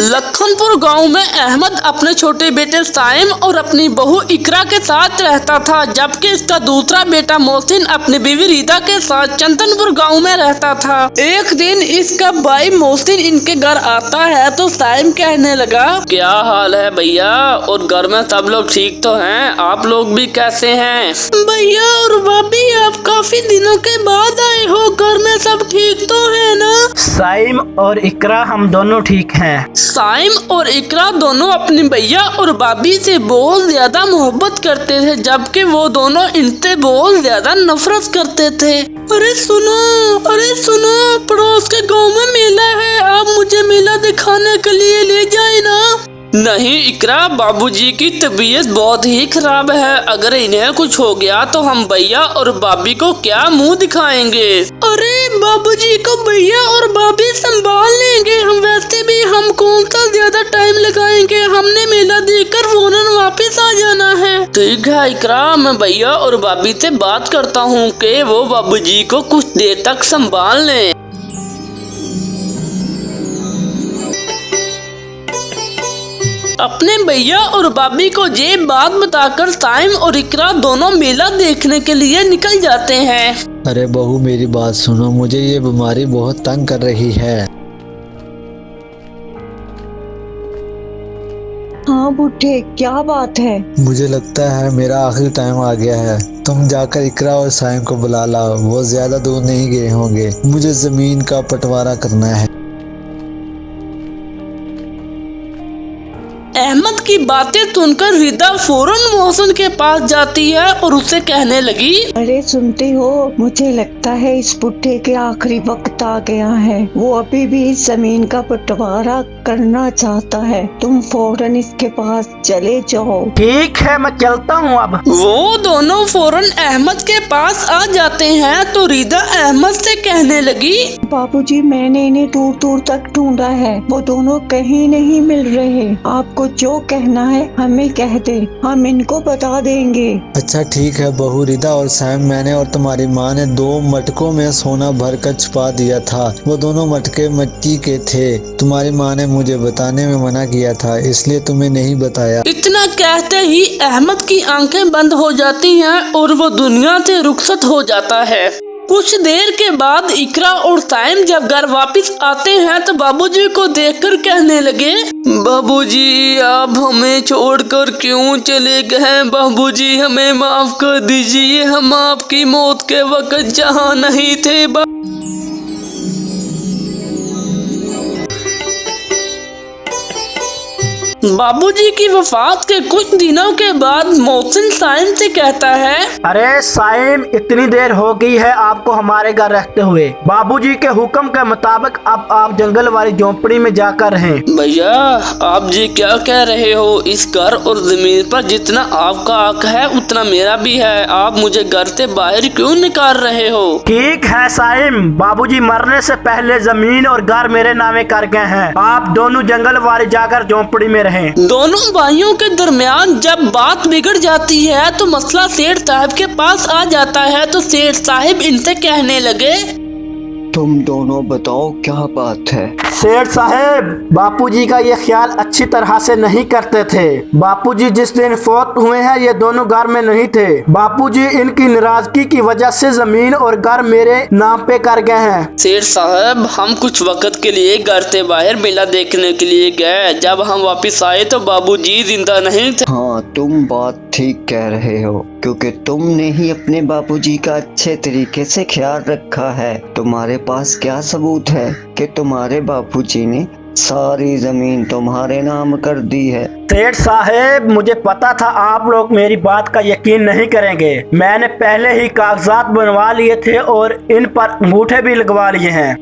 लखनपुर गांव में अहमद अपने छोटे बेटे साइम और अपनी बहू इकरा के साथ रहता था, जबकि इसका दूसरा बेटा मोहसिन अपनी बीवी रीदा के साथ चंदनपुर गांव में रहता था। एक दिन इसका भाई मोहसिन इनके घर आता है तो साइम कहने लगा, क्या हाल है भैया, और घर में सब लोग ठीक तो हैं? आप लोग भी कैसे हैं? भैया और भाभी, आप काफी दिनों के बाद आए हो, घर में सब ठीक तो है ना? साइम और इकरा हम दोनों ठीक हैं। साइम और इकरा दोनों अपनी भैया और भाभी से बहुत ज्यादा मोहब्बत करते थे, जबकि वो दोनों इनसे बहुत ज्यादा नफरत करते थे। अरे सुनो, पड़ोस के गांव में मेला है, आप मुझे मेला दिखाने के लिए ले जाए ना? नहीं इकरा, बाबूजी की तबीयत बहुत ही खराब है, अगर इन्हें कुछ हो गया तो हम भैया और भाभी को क्या मुंह दिखाएंगे? अरे बाबूजी को भैया और भाभी संभाल लेंगे, हम वैसे भी हम कौन सा ज्यादा टाइम लगाएंगे, हमने मेला देखकर फौरन वापस आ जाना है। ठीक है इकरा, मैं भैया और भाभी से बात करता हूँ कि वो बाबूजी को कुछ देर तक संभाल लें। अपने भैया और भाभी को ये बात बताकर साइम और इकरा दोनों मेला देखने के लिए निकल जाते हैं। अरे बहू, मेरी बात सुनो, मुझे ये बीमारी बहुत तंग कर रही है। हाँ बुढ़े, क्या बात है? मुझे लगता है मेरा आखिरी टाइम आ गया है। तुम जाकर इकरा और साइम को बुला लाओ, वो ज्यादा दूर नहीं गए होंगे। मुझे जमीन का बंटवारा करना है। अहमद की बातें सुनकर रिदा फौरन मोहसिन के पास जाती है और उसे कहने लगी, अरे सुनते हो, मुझे लगता है इस बुढ़े के आखिरी वक्त आ गया है। वो अभी भी इस जमीन का बंटवारा करना चाहता है, तुम फौरन इसके पास चले जाओ। ठीक है, मैं चलता हूँ अब। वो दोनों फौरन अहमद के पास आ जाते हैं तो रिदा अहमद से कहने लगी, बाबूजी, मैंने इन्हें दूर दूर तक ढूंढा है, वो दोनों कहीं नहीं मिल रहे। आपको जो कहना है हमें कह दे, हम इनको बता देंगे। अच्छा ठीक है बहू रिदा और साइम, मैंने और तुम्हारी माँ ने 2 मटकों में सोना भर कर छुपा दिया था। वो दोनों मटके मिट्टी के थे। तुम्हारी माँ ने मुझे बताने में मना किया था, इसलिए तुम्हें नहीं बताया। इतना कहते ही अहमद की आंखें बंद हो जाती हैं और वो दुनिया से रुखसत हो जाता है। कुछ देर के बाद इकरा और साइम जब घर वापस आते हैं तो बाबूजी को देखकर कहने लगे, बाबूजी आप हमें छोड़कर क्यों चले गए? बाबूजी हमें माफ कर दीजिए, हम आपकी मौत के वक्त जहाँ नहीं थे। बाबूजी की वफात के कुछ दिनों के बाद मोहसिन साइम से कहता है, अरे साइम, इतनी देर हो गई है आपको हमारे घर रहते हुए। बाबूजी के हुक्म के मुताबिक अब आप जंगल वाली झोंपड़ी में जाकर रहें। भैया आप जी क्या कह रहे हो? इस घर और जमीन पर जितना आपका हक है उतना मेरा भी है, आप मुझे घर से बाहर क्यों निकाल रहे हो? ठीक है साइम, बाबूजी मरने से पहले जमीन और घर मेरे नामे कर गए हैं, आप दोनों जंगल वाली जाकर झोंपड़ी में रहें। दोनों भाइयों के दरमियान जब बात बिगड़ जाती है तो मसला सेठ साहब के पास आ जाता है तो सेठ साहब इनसे कहने लगे, तुम दोनों बताओ क्या बात है? सेठ साहब, बापूजी का ये ख्याल अच्छी तरह से नहीं करते थे। बापूजी जिस दिन फौत हुए हैं ये दोनों घर में नहीं थे। बापूजी इनकी नाराजगी की वजह से जमीन और घर मेरे नाम पे कर गए हैं। सेठ साहब, हम कुछ वक्त के लिए घर से बाहर मेला देखने के लिए गए, जब हम वापस आए तो बाबूजी जिंदा नहीं थे। हाँ, तुम बात ठीक कह रहे हो, क्योंकि तुमने ही अपने बापूजी का अच्छे तरीके से ख्याल रखा है। तुम्हारे पास क्या सबूत है कि तुम्हारे बापूजी ने सारी जमीन तुम्हारे नाम कर दी है? सेठ साहब, मुझे पता था आप लोग मेरी बात का यकीन नहीं करेंगे। मैंने पहले ही कागजात बनवा लिए थे और इन पर अंगूठे भी लगवा लिए हैं।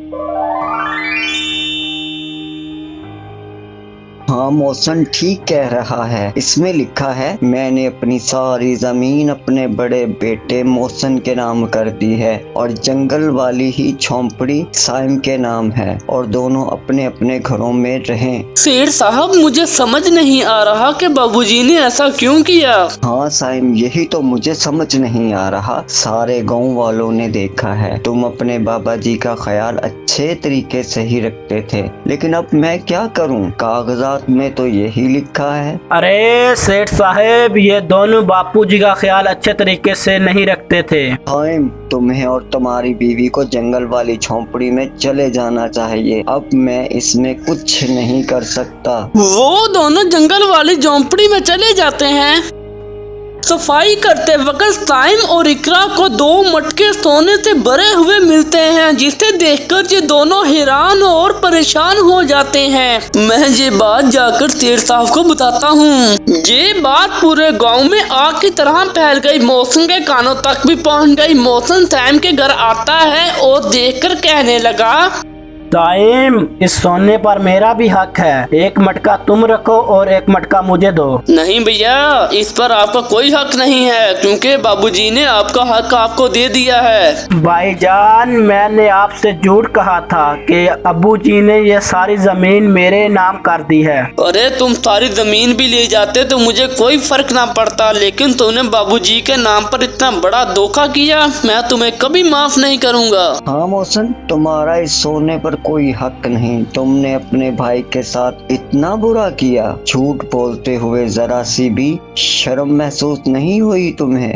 हाँ मौसन ठीक कह रहा है। इसमें लिखा है मैंने अपनी सारी जमीन अपने बड़े बेटे मौसन के नाम कर दी है और जंगल वाली ही झोंपड़ी साइम के नाम है और दोनों अपने अपने घरों में रहें। शेर साहब, मुझे समझ नहीं आ रहा कि बाबूजी ने ऐसा क्यों किया। हाँ साइम, यही तो मुझे समझ नहीं आ रहा। सारे गांव वालों ने देखा है तुम अपने बाबा जी का ख्याल अच्छे तरीके से ही रखते थे, लेकिन अब मैं क्या करूं? कागजात में तो यही लिखा है। अरे सेठ साहब, ये दोनों बापूजी का ख्याल अच्छे तरीके से नहीं रखते थे। साइम, तुम्हें और तुम्हारी बीवी को जंगल वाली झोंपड़ी में चले जाना चाहिए। अब मैं इसमें कुछ नहीं कर सकता। वो दोनों जंगल वाली झोंपड़ी में चले जाते हैं। सफाई करते वक्त साइम और इकरा को 2 मटके सोने से भरे हुए मिलते हैं, जिसे देखकर ये दोनों हैरान और परेशान हो जाते हैं। मैं ये बात जाकर शेर साहब को बताता हूँ। ये बात पूरे गांव में आग की तरह फैल गई। मौसम के कानों तक भी पहुँच गई। मौसम साइम के घर आता है और देखकर कहने लगा, साइम, इस सोने पर मेरा भी हक है। एक मटका तुम रखो और एक मटका मुझे दो। नहीं भैया, इस पर आपका कोई हक नहीं है, क्योंकि बाबूजी ने आपका हक आपको दे दिया है। भाईजान, मैंने आपसे झूठ कहा था कि अब्बूजी ने ये सारी जमीन मेरे नाम कर दी है। अरे तुम सारी जमीन भी ले जाते तो मुझे कोई फर्क ना पड़ता, लेकिन तुमने बाबूजी के नाम पर इतना बड़ा धोखा किया। मैं तुम्हें कभी माफ नहीं करूँगा। हाँ मौसन, तुम्हारा इस सोने पर कोई हक नहीं। तुमने अपने भाई के साथ इतना बुरा किया। झूठ बोलते हुए जरा सी भी शर्म महसूस नहीं हुई तुम्हें?